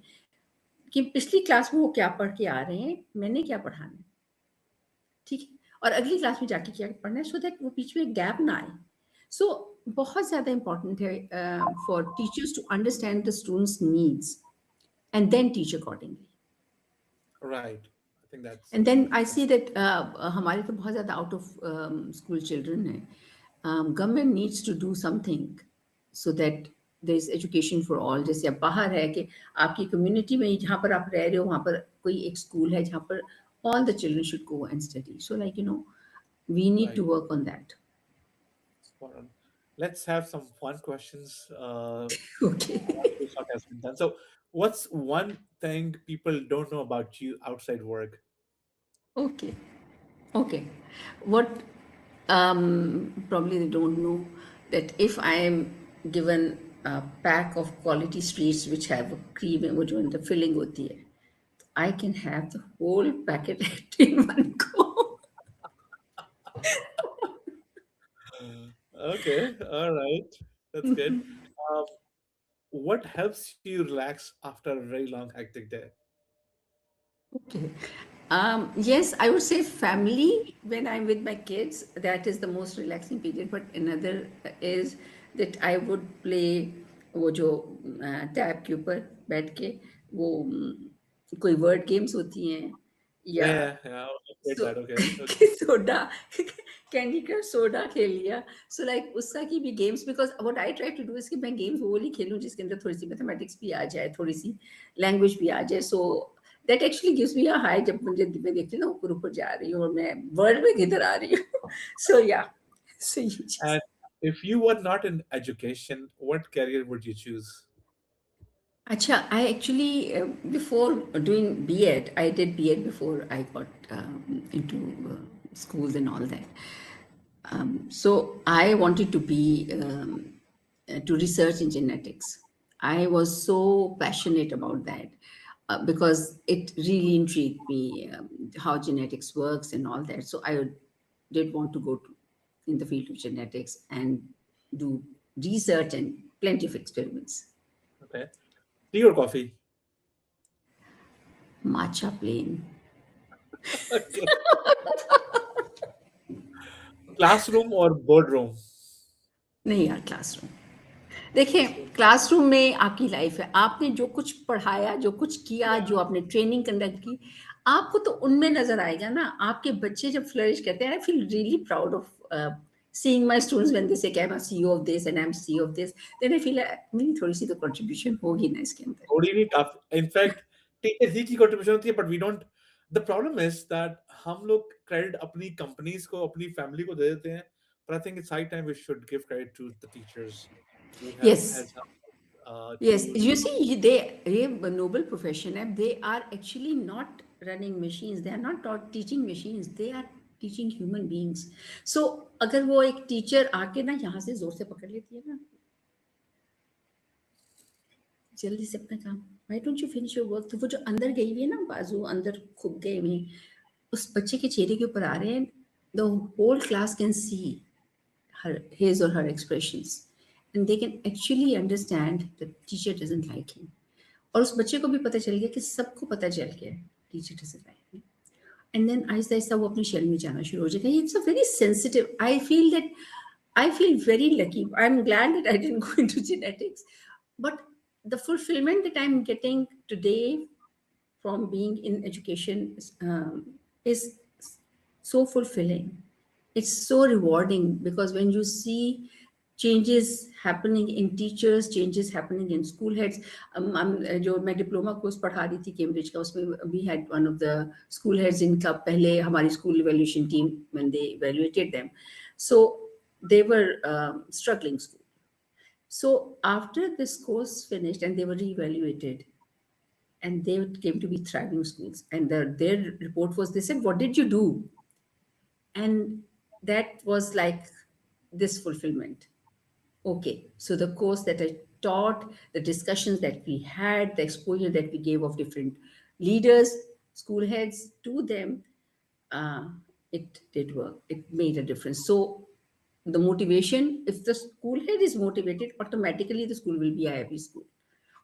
कि पिछली class में वो क्या पढ़ के आ रहे हैं, मैंने क्या पढ़ाना है, ठीक है, और अगली क्लास में जाके क्या पढ़ना है, सो दैट वो बीच में गैप ना आए. सो बहुत ज़्यादा इंपॉर्टेंट है for teachers to understand the students needs and then teach accordingly. Right. I think that's and then I see that हमारे तो बहुत ज़्यादा आउट ऑफ स्कूल चिल्ड्रन हैं. Government needs to do something so that there is education for all. जैसे अब बाहर है कि आपकी कम्युनिटी में जहाँ पर आप रह रहे हो, वहाँ पर कोई एक स्कूल है जहाँ पर all the children should go and study. So like, we need to right. work on that. Spot on. Let's have some fun questions. Okay. This talk has been done. So, what's one thing people don't know about you outside work? Okay. Okay. What probably they don't know that if I am given a pack of quality sweets which have a cream and which one the filling hoti hai, I can have the whole packet in one go. Okay, all right, that's good. Um, what helps you relax after a very long, hectic day? Okay. Yes, I would say family when I'm with my kids, that is the most relaxing period. But another is that I would play वो जो tab के ऊपर बैठ के वो कोई word games होती हैं या Yeah, I get so that. Okay, okay. Soda candy crush soda खेल लिया. सो लाइक उसका की भी games, because what I try to do is कि मैं गेम्स वो वाली खेलूं जिसके अंदर थोड़ी सी मैथमेटिक्स भी आ जाए, थोड़ी सी लैंग्वेज भी आ जाए. So that actually gives me a high जब मुझे मैं देखती हूँ ना ऊपर ऊपर जा रही हूँ और मैं वर्ल्ड में किधर आ रही हूँ. सो या, सो ये चीज. And if you were not in education, what career would you choose? Acha, I actually, before doing B.Ed, I did B.Ed before I got into schools and all that. So I wanted to be, to research in genetics. I was so passionate about that because it really intrigued me, how genetics works and all that. So I did want to go in the field of genetics and do research and plenty of experiments. Okay, tea or coffee? Matcha plain. Okay. Classroom or boardroom? नहीं यार, classroom. देखिए, classroom में आपकी life है, आपने जो कुछ पढ़ाया, जो कुछ किया, जो Yeah. आपने ट्रेनिंग कंडक्ट की, आपको तो उनमें नज़र आएगा ना। आपके बच्चे जब फ्लरिश करते हैं, I feel really proud of seeing my students when they say कि I'm a CEO of this and I'm CEO of this, then I feel मेरी थोड़ी-सी तो कंट्रीब्यूशन होगी ना इसके अंदर। थोड़ी नहीं काफी, इनफैक्ट टीचर ही की कंट्रीब्यूशन होती है, but we don't, the problem is that हम लोग क्रेडिट अपनी कंपनीज को, अपनी फैमिली को दे देते हैं, but I think it's high time we should give credit to the teachers who have yes, has helped yes, to you see they, ये noble profession है। They are actually not running machines, they are not teaching machines, they are teaching human beings. So अगर वो एक teacher आके ना यहाँ से जोर से पकड़ लेती है ना, जल्दी से अपना काम, why don't you finish your work, तो वो जो अंदर गई हुई है ना, बाजू अंदर खुद गए हुए हैं, उस बच्चे के चेहरे के ऊपर आ रहे हैं, the whole class can see her his or her expressions, and they can actually understand that teacher doesn't like him। और उस बच्चे को भी पता चल गया कि सबको पता चल गया teacher doesn't like me, and then आहिस्ता आहिस्ता वो अपनी शेल में जाना शुरू हो जाएगा। It's a very sensitive, I feel that, I feel very lucky, I am glad that I didn't go into genetics, but the fulfillment that I'm getting today from being in education is so fulfilling, it's so rewarding, because when you see changes happening in teachers, changes happening in school heads। जो मैं diploma course पढ़ा रही थी Cambridge का, उसमें we had one of the school heads इनका पहले हमारी school evaluation team when they evaluated them, so they were struggling school, so after this course finished and they were re-evaluated, and they came to be thriving schools, and their report was, they said, what did you do? And that was like this fulfillment. Okay, so the course that I taught, the discussions that we had, the exposure that we gave of different leaders, school heads to them, uh, it did work. It made a difference. So the motivation, if the school head is motivated, automatically the school will be a happy school.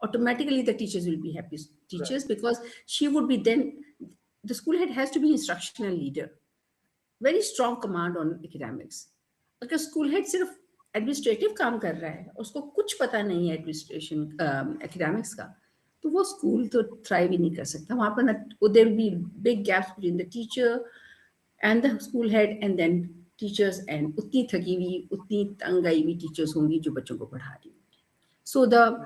Automatically the teachers will be happy right. teachers, because she would be then, the school head has to be instructional leader, very strong command on academics. अगर school head सिर्फ administrative काम कर रहा है, उसको कुछ पता नहीं है एडमिनिस्ट्रेशन एकेडमिक्स का, तो वो स्कूल तो थ्राइव ही नहीं कर सकता। वहाँ पर there will be big gaps between the teacher and the school head and then teachers, and उतनी थकी हुई, उतनी तंग आई हुई टीचर्स होंगी जो बच्चों को पढ़ा रही होंगी। So the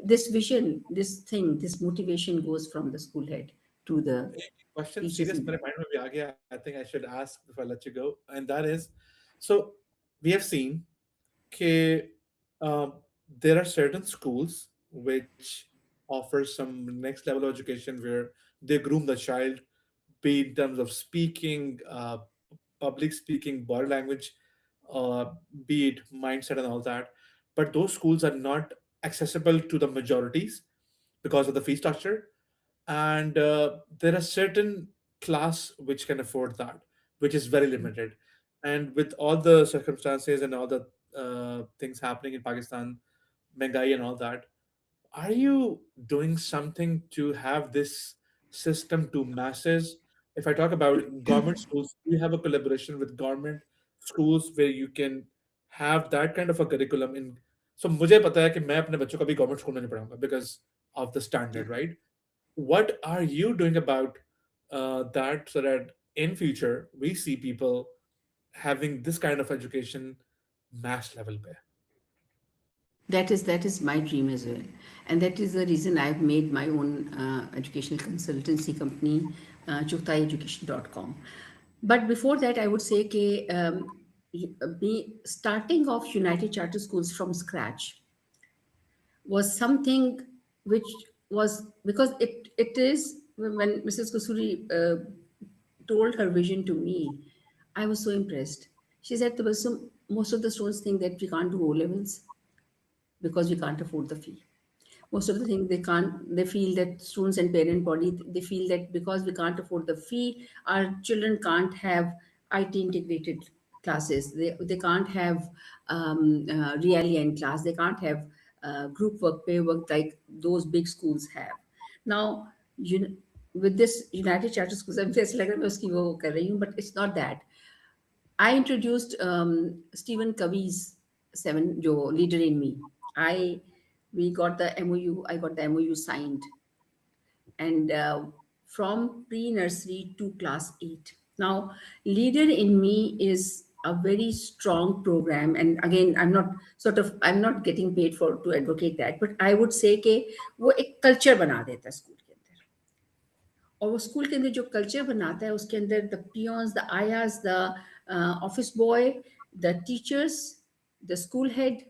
this vision, this thing, this motivation goes from the school head to the question teachers serious in मेरे the, माइंड में भी आ गया, I think I should ask before I let you go, and that is, so we have seen कि there are certain schools which offer some next level of education where they groom the child, be in terms of speaking, public speaking, body language, uh, be it mindset and all that. But those schools are not accessible to the majorities because of the fee structure, and there are certain class which can afford that, which is very limited. And with all the circumstances and all the things happening in Pakistan, Mengai and all that, are you doing something to have this system to masses? If I talk about government schools, do you have a collaboration with government schools where you can have that kind of a curriculum in? So मुझे पता है कि मैं अपने बच्चों को भी government school में नहीं पढ़ाऊंगा because of the yeah. standard, right? What are you doing about that, so that in future we see people having this kind of education mass level पे? That is my dream as well, and that is the reason I've made my own educational consultancy company, chuktaiyeducation.com. But before that, I would say कि be starting off United Charter Schools from scratch was something which was, because it is, when Mrs. Kusuri told her vision to me, I was so impressed. She said, there was some, most of the students think that we can't do O levels because we can't afford the fee. Most of the things they can't, they feel that students and parent body, they feel that because we can't afford the fee, our children can't have IT integrated classes. They can't have realien class. They can't have group work, pair work like those big schools have. Now, you, with this United Charter Schools, I'm just like but it's not that. I introduced Stephen Covey's seven, jo leader in me. I we got the MOU. I got the MOU signed, and from pre-nursery to class 8. Now, leader in me is a very strong program, and again, I'm not getting paid for to advocate that, but I would say कि वो एक culture बना देता है school के अंदर, और वो स्कूल के अंदर जो कल्चर बनाता है उसके अंदर the peons, the ayahs, the office boy, the teachers, the school head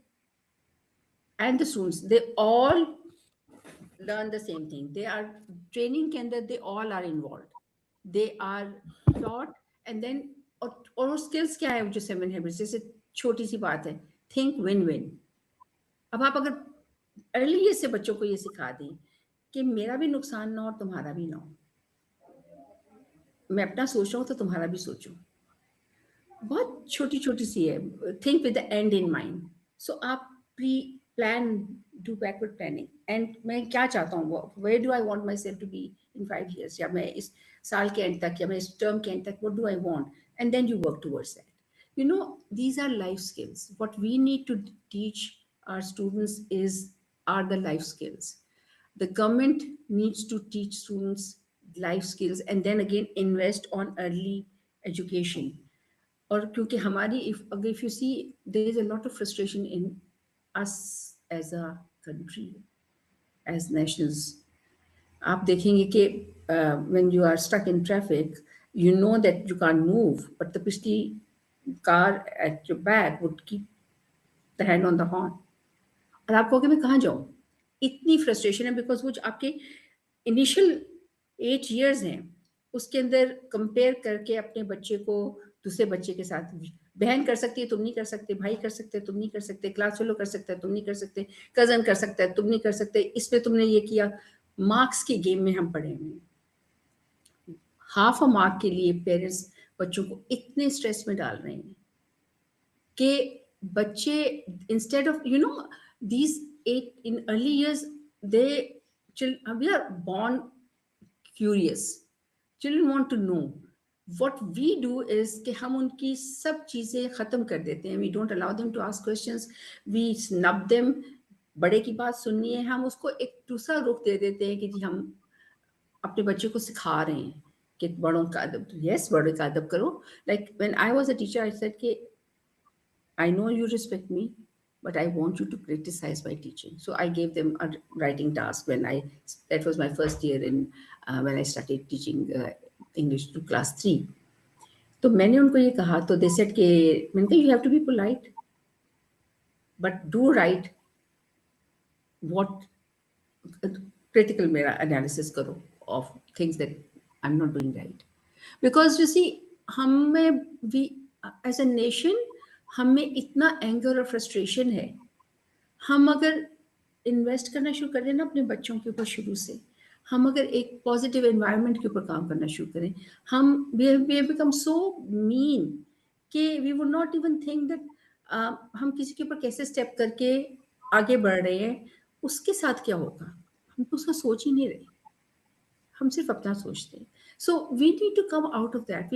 and the students, they all learn the same thing. They are training के अंदर, they all are involved, they are taught, and then और skills क्या है जो 7 habits, जैसे छोटी सी बात है, think win win. अब आप अगर अर्ली से बच्चों को ये सिखा दें कि मेरा भी नुकसान ना हो और तुम्हारा भी ना हो, मैं अपना सोच रहा हूँ तो तुम्हारा भी सोचो, बहुत छोटी छोटी सी है, think with the end in mind. So आप pre plan, do backward planning, and मैं क्या चाहता हूँ, where do I want myself to be in 5 years, या मैं इस साल के एंड तक, या मैं इस टर्म के एंड तक, what do I want, and then you work towards that. You know, these are life skills. What we need to teach our students are the life skills. The government needs to teach students life skills, and then again invest on early education. और क्योंकि हमारी if you see, there is a lot of frustration in us as a country, as nationals. आप देखेंगे कि when you are stuck in traffic, you know that you can't move, but the पिछली car at your back would keep the hand on the horn. और आप कहोगे मैं कहाँ जाऊँ, इतनी फ्रस्ट्रेशन है, बिकॉज वो जो आपके इनिशियल 8 years हैं उसके अंदर कंपेयर करके अपने बच्चे को दूसरे बच्चे के साथ, बहन कर सकती है तुम नहीं कर सकते, भाई कर सकते तुम नहीं कर सकते, क्लास फेलो कर सकता है तुम नहीं कर सकते, कजन कर सकता है तुम नहीं कर सकते, इसमें तुमने ये किया. मार्क्स के गेम में हम पढ़े हुए हैं. हाफ अ मार्क के लिए पेरेंट्स बच्चों को इतने स्ट्रेस में डाल रहे हैं कि बच्चे, instead of these 8 in early years, we are born curious. Children want to know. What we do is कि हम उनकी सब चीज़ें ख़त्म कर देते हैं. We don't allow them to ask questions. We snub them. बड़े की बात सुननी है, हम उसको एक दूसरा रुख दे देते हैं कि जी हम अपने बच्चे को सिखा रहे हैं कि बड़ों का अदब, yes, बड़ों का अदब करो. Like when I was a teacher, I said कि I know you respect me, but I want you to criticize my teaching. So I gave them a writing task that was my first year when I started teaching English to class 3. तो मैंने उनको ये कहा, तो they said कि मैंने कहा you have to be polite, but do write what critical मेरा analysis करो of things that I'm not doing right. Because you see, we as a nation, हमें इतना एंगर और फ्रस्ट्रेशन है, हम अगर इन्वेस्ट करना शुरू करें ना अपने बच्चों के ऊपर शुरू से, हम अगर एक पॉजिटिव एनवायरनमेंट के ऊपर काम करना शुरू करें, हम we become so mean कि we would not even think that हम किसी के ऊपर कैसे स्टेप करके आगे बढ़ रहे हैं, उसके साथ क्या होगा, हम तो उसका सोच ही नहीं रहे, हम सिर्फ अपना सोचते हैं. So we need to come out of that.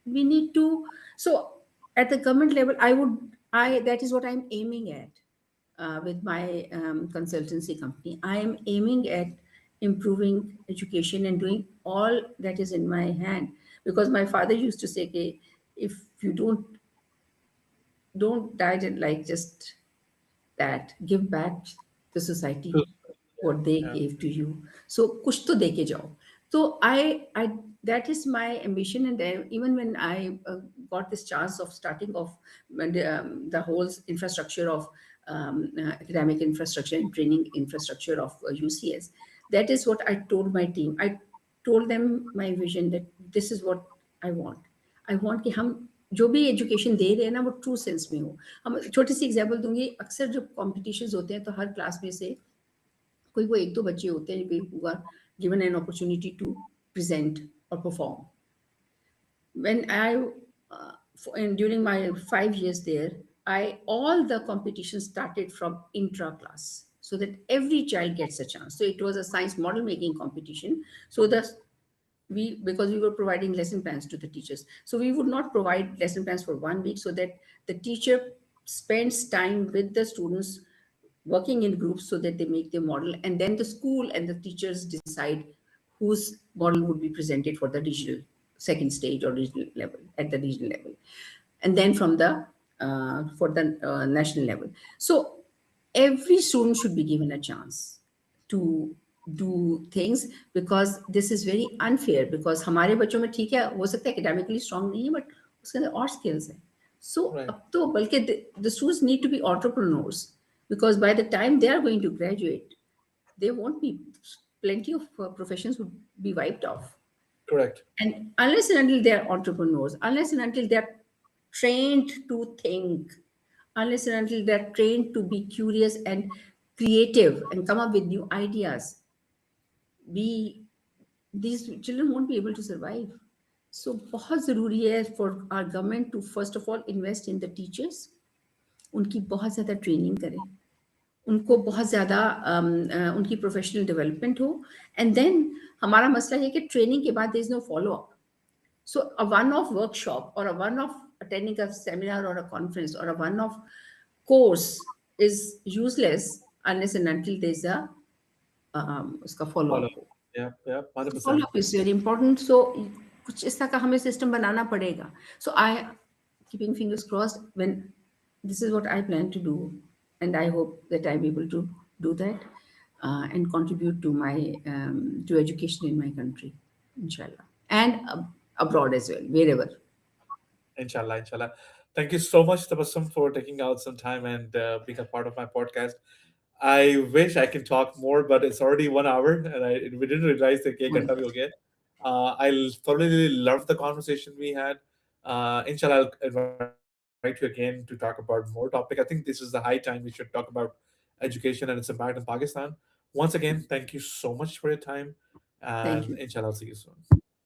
We need to, so at the government level, that is what I'm aiming at with my consultancy company. I am aiming at improving education and doing all that is in my hand. Because my father used to say, okay, if you don't die like just that, give back the society what they gave to you. So kuch to deke jao. So I that is my ambition. And then even when I got this chance of starting off the whole infrastructure of academic infrastructure and training infrastructure of UCS, that is what I told my team. I told them my vision, that this is what I want. I want कि हम जो भी education दे रहे हैं ना वो true sense में हो. हम छोटी सी एग्जांपल दूंगी, अक्सर जब कॉम्पिटिशन्स होते हैं तो हर क्लास में से कोई वो 1-2 बच्चे होते हैं who are given an opportunity to present or perform. When during my 5 years there, all the competitions started from intra class, so that every child gets a chance. So it was a science model making competition. So the we, because we were providing lesson plans to the teachers, so we would not provide lesson plans for 1 week, so that the teacher spends time with the students working in groups so that they make their model, and then the school and the teachers decide whose model would be presented for the regional second stage or regional level, at the regional level, and then from the for the national level. So every student should be given a chance to do things, because this is very unfair, because हमारे बच्चों में ठीक है, हो सकता है academically strong नहीं है, but उसके अंदर और skills है. So Right. अब तो बल्कि the students need to be entrepreneurs, because by the time they are going to graduate, there won't be, plenty of professions would be wiped off. Correct. And unless and until they are entrepreneurs, unless and until they are trained to think, unless and until they're trained to be curious and creative and come up with new ideas, we, these children won't be able to survive. So बहुत ज़रूरी है for our government to first of all invest in the teachers, उनकी बहुत ज़्यादा training करें, उनको बहुत ज़्यादा उनकी प्रोफेशनल डेवलपमेंट हो, एंड देन हमारा मसला है कि ट्रेनिंग के बाद there is no follow up. So a one-off workshop or a one-off attending a seminar or a conference or a one-off course is useless unless and until there's a उसका Follow. follow-up. Yeah, yeah, So 100%. follow-up is very important. So कुछ इस तरह का हमें system बनाना पड़ेगा. So I, keeping fingers crossed, when this is what I plan to do, and I hope that I'm able to do that and contribute to my to education in my country, inshallah, and abroad as well, wherever. Inshallah, inshallah. Thank you so much, Tabassum, for taking out some time and being a part of my podcast. I wish I can talk more, but it's already 1 hour, and we didn't realize the cake ghanta bhi ho gaya. I thoroughly loved the conversation we had. Inshallah, I'll invite you again to talk about more topic. I think this is the high time we should talk about education and its impact in Pakistan. Once again, thank you so much for your time, and Thank you. inshallah, I'll see you soon.